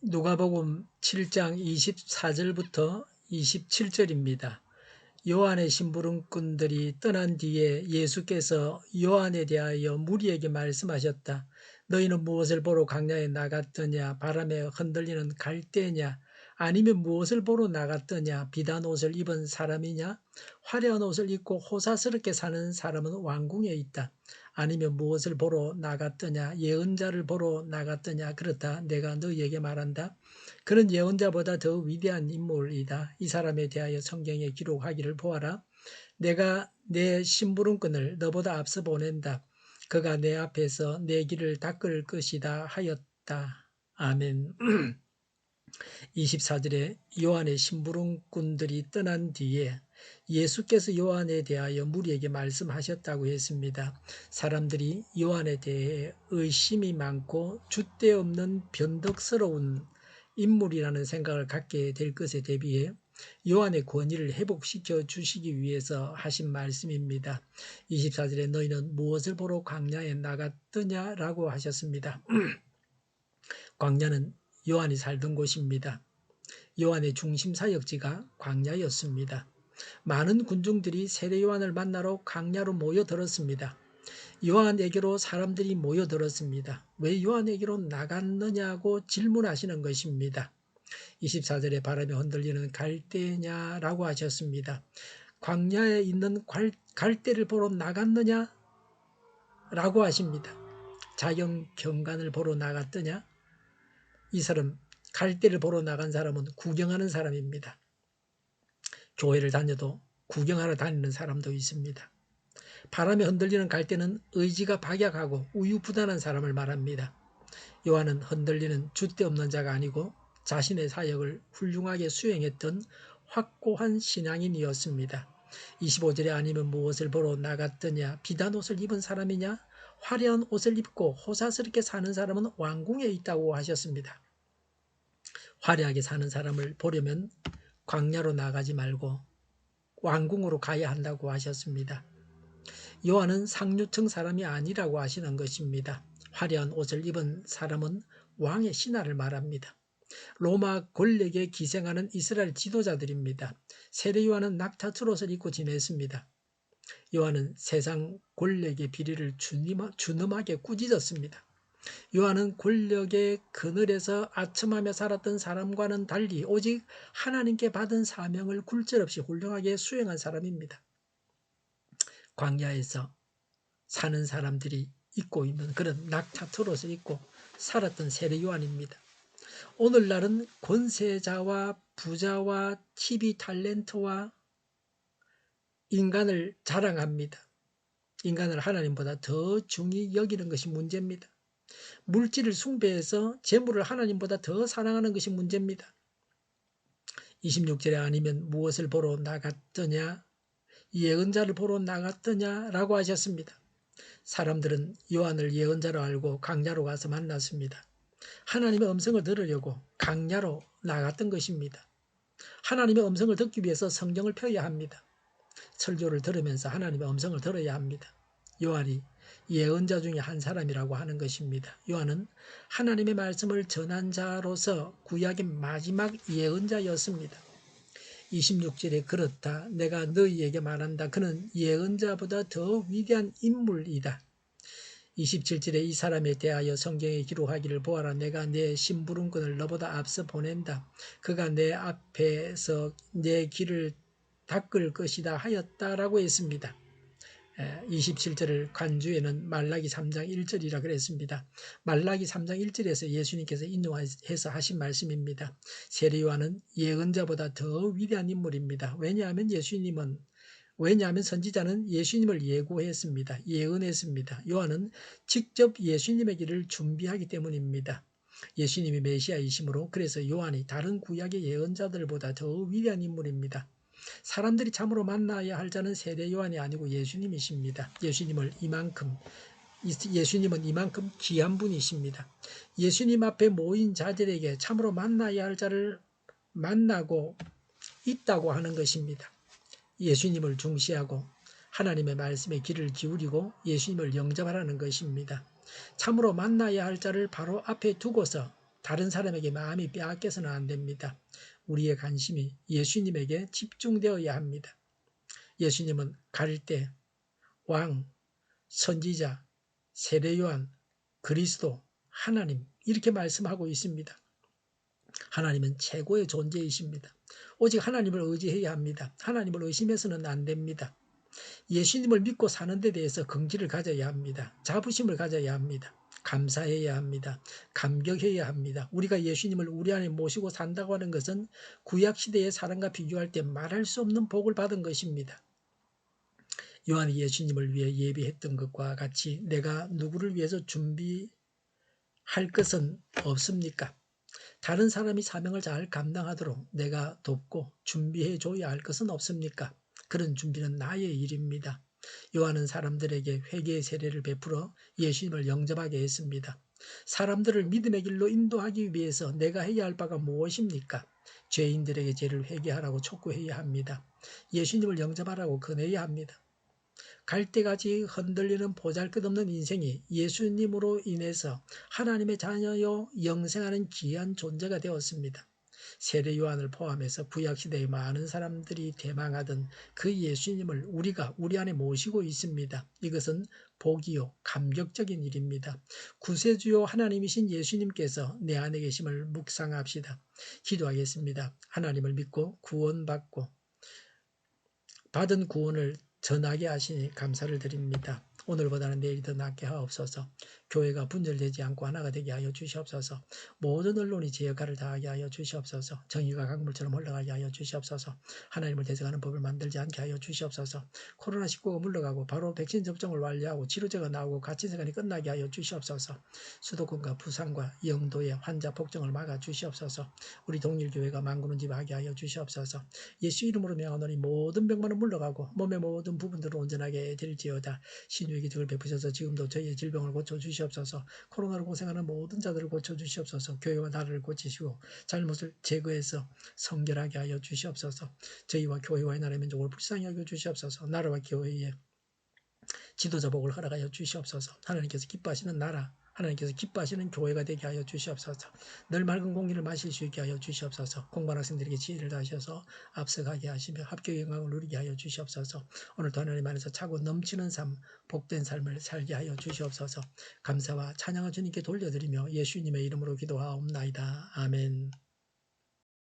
누가복음 7장 24절부터 27절입니다. 요한의 심부름꾼들이 떠난 뒤에 예수께서 요한에 대하여 무리에게 말씀하셨다. 너희는 무엇을 보러 광야에 나갔더냐? 바람에 흔들리는 갈대냐? 아니면 무엇을 보러 나갔더냐? 비단 옷을 입은 사람이냐? 화려한 옷을 입고 호사스럽게 사는 사람은 왕궁에 있다. 아니면 무엇을 보러 나갔더냐? 예언자를 보러 나갔더냐? 그렇다. 내가 너희에게 말한다. 그는 예언자보다 더 위대한 인물이다. 이 사람에 대하여 성경에 기록하기를 보아라. 내가 내 심부름꾼을 너보다 앞서 보낸다. 그가 내 앞에서 내 길을 닦을 것이다 하였다. 아멘. 24절에 요한의 심부름꾼들이 떠난 뒤에 예수께서 요한에 대하여 무리에게 말씀하셨다고 했습니다. 사람들이 요한에 대해 의심이 많고 줏대 없는 변덕스러운 인물이라는 생각을 갖게 될 것에 대비해 요한의 권위를 회복시켜 주시기 위해서 하신 말씀입니다. 24절에 너희는 무엇을 보러 광야에 나갔더냐라고 하셨습니다. 광야는 요한이 살던 곳입니다. 요한의 중심 사역지가 광야였습니다. 많은 군중들이 세례 요한을 만나러 광야로 모여들었습니다. 요한에게로 사람들이 모여들었습니다. 왜 요한에게로 나갔느냐고 질문하시는 것입니다. 24절에 바람에 흔들리는 갈대냐라고 하셨습니다. 광야에 있는 갈대를 보러 나갔느냐? 라고 하십니다. 자연 경관을 보러 나갔더냐? 이 사람, 갈대를 보러 나간 사람은 구경하는 사람입니다. 교회를 다녀도 구경하러 다니는 사람도 있습니다. 바람에 흔들리는 갈대는 의지가 박약하고 우유부단한 사람을 말합니다. 요한은 흔들리는 줏대 없는 자가 아니고 자신의 사역을 훌륭하게 수행했던 확고한 신앙인이었습니다. 25절에 아니면 무엇을 보러 나갔더냐? 비단 옷을 입은 사람이냐? 화려한 옷을 입고 호사스럽게 사는 사람은 왕궁에 있다고 하셨습니다. 화려하게 사는 사람을 보려면 광야로 나가지 말고 왕궁으로 가야 한다고 하셨습니다. 요한은 상류층 사람이 아니라고 하시는 것입니다. 화려한 옷을 입은 사람은 왕의 신하를 말합니다. 로마 권력에 기생하는 이스라엘 지도자들입니다. 세례 요한은 낙타줄 옷을 입고 지냈습니다. 요한은 세상 권력의 비리를 준엄하게 꾸짖었습니다. 요한은 권력의 그늘에서 아첨하며 살았던 사람과는 달리 오직 하나님께 받은 사명을 굴절없이 훌륭하게 수행한 사람입니다. 광야에서 사는 사람들이 입고 있는 그런 낙타줄 옷을 입고 살았던 세례 요한입니다. 오늘날은 권세자와 부자와 TV 탤런트와 인간을 자랑합니다. 인간을 하나님보다 더 중히 여기는 것이 문제입니다. 물질을 숭배해서 재물을 하나님보다 더 사랑하는 것이 문제입니다. 26절에 아니면 무엇을 보러 나갔더냐? 예언자를 보러 나갔더냐라고 하셨습니다. 사람들은 요한을 예언자로 알고 광야로 가서 만났습니다. 하나님의 음성을 들으려고 광야로 나갔던 것입니다. 하나님의 음성을 듣기 위해서 성경을 펴야 합니다. 설교를 들으면서 하나님의 음성을 들어야 합니다. 요한이 예언자 중에 한 사람이라고 하는 것입니다. 요한은 하나님의 말씀을 전한 자로서 구약의 마지막 예언자였습니다. 26절에 그렇다. 내가 너희에게 말한다. 그는 예언자보다 더 위대한 인물이다. 27절에 이 사람에 대하여 성경에 기록하기를 보아라. 내가 내 심부름꾼을 너보다 앞서 보낸다. 그가 내 앞에서 내 길을 닦을 것이다 하였다라고 했습니다. 27절을 간주에는 말라기 3장 1절이라 그랬습니다. 말라기 3장 1절에서 예수님께서 인용해서 하신 말씀입니다. 세례 요한은 예언자보다 더 위대한 인물입니다. 왜냐하면 선지자는 예수님을 예고했습니다. 예언했습니다. 요한은 직접 예수님의 길을 준비하기 때문입니다. 예수님이 메시아이시므로 그래서 요한이 다른 구약의 예언자들보다 더 위대한 인물입니다. 사람들이 참으로 만나야 할 자는 세례 요한이 아니고 예수님이십니다. 예수님은 이만큼 귀한 분이십니다. 예수님 앞에 모인 자들에게 참으로 만나야 할 자를 만나고 있다고 하는 것입니다. 예수님을 중시하고 하나님의 말씀에 귀를 기울이고 예수님을 영접하라는 것입니다. 참으로 만나야 할 자를 바로 앞에 두고서 다른 사람에게 마음이 빼앗겨서는 안 됩니다. 우리의 관심이 예수님에게 집중되어야 합니다. 예수님은 갈대, 왕, 선지자, 세례요한, 그리스도, 하나님 이렇게 말씀하고 있습니다. 하나님은 최고의 존재이십니다. 오직 하나님을 의지해야 합니다. 하나님을 의심해서는 안 됩니다. 예수님을 믿고 사는 데 대해서 긍지를 가져야 합니다. 자부심을 가져야 합니다. 감사해야 합니다. 감격해야 합니다. 우리가 예수님을 우리 안에 모시고 산다고 하는 것은 구약시대의 사람과 비교할 때 말할 수 없는 복을 받은 것입니다. 요한이 예수님을 위해 예비했던 것과 같이 내가 누구를 위해서 준비할 것은 없습니까? 다른 사람이 사명을 잘 감당하도록 내가 돕고 준비해 줘야 할 것은 없습니까? 그런 준비는 나의 일입니다. 요한은 사람들에게 회개의 세례를 베풀어 예수님을 영접하게 했습니다. 사람들을 믿음의 길로 인도하기 위해서 내가 해야 할 바가 무엇입니까? 죄인들에게 죄를 회개하라고 촉구해야 합니다. 예수님을 영접하라고 권해야 합니다. 갈대같이 흔들리는 보잘것없는 인생이 예수님으로 인해서 하나님의 자녀요 영생하는 귀한 존재가 되었습니다. 세례 요한을 포함해서 구약시대의 많은 사람들이 대망하던 그 예수님을 우리가 우리 안에 모시고 있습니다. 이것은 복이요 감격적인 일입니다. 구세주요 하나님이신 예수님께서 내 안에 계심을 묵상합시다. 기도하겠습니다. 하나님을 믿고 구원받고 받은 구원을 전하게 하시니 감사를 드립니다. 오늘보다는 내일이 더 낫게 하옵소서. 교회가 분열되지 않고 하나가 되게 하여 주시옵소서. 모든 언론이 제 역할을 다하게 하여 주시옵소서. 정의가 강물처럼 흘러가게 하여 주시옵소서. 하나님을 대적하는 법을 만들지 않게 하여 주시옵소서. 코로나19가 물러가고 바로 백신 접종을 완료하고 치료제가 나오고 갇힌시간이 끝나게 하여 주시옵소서. 수도권과 부산과 영도의 환자 폭증을 막아 주시옵소서. 우리 동일교회가 만군은집하게 하여 주시옵소서. 예수 이름으로 명하노니 모든 병만은 물러가고 몸의 모든 부분들을 온전하게 될지어다. 신유의 기적을 베푸셔서 지금도 저희의 질병을 고쳐주시옵소서. 코로나로 고생하는 모든 자들을 고쳐주시옵소서. 교회와 나라를 고치시고 잘못을 제거해서 성결하게 하여 주시옵소서. 저희와 교회와 나라의 민족을 불쌍히 여겨 주시옵소서. 나라와 교회의 지도자 복을 허락하여 주시옵소서. 하나님께서 기뻐하시는 나라, 하나님께서 기뻐하시는 교회가 되게 하여 주시옵소서. 늘 맑은 공기를 마실 수 있게 하여 주시옵소서. 공부하는 학생들에게 지혜를 다하셔서 앞서가게 하시며 합격의 영광을 누리게 하여 주시옵소서. 오늘도 하나님 안에서 차고 넘치는 삶, 복된 삶을 살게 하여 주시옵소서. 감사와 찬양을 주님께 돌려드리며 예수님의 이름으로 기도하옵나이다. 아멘.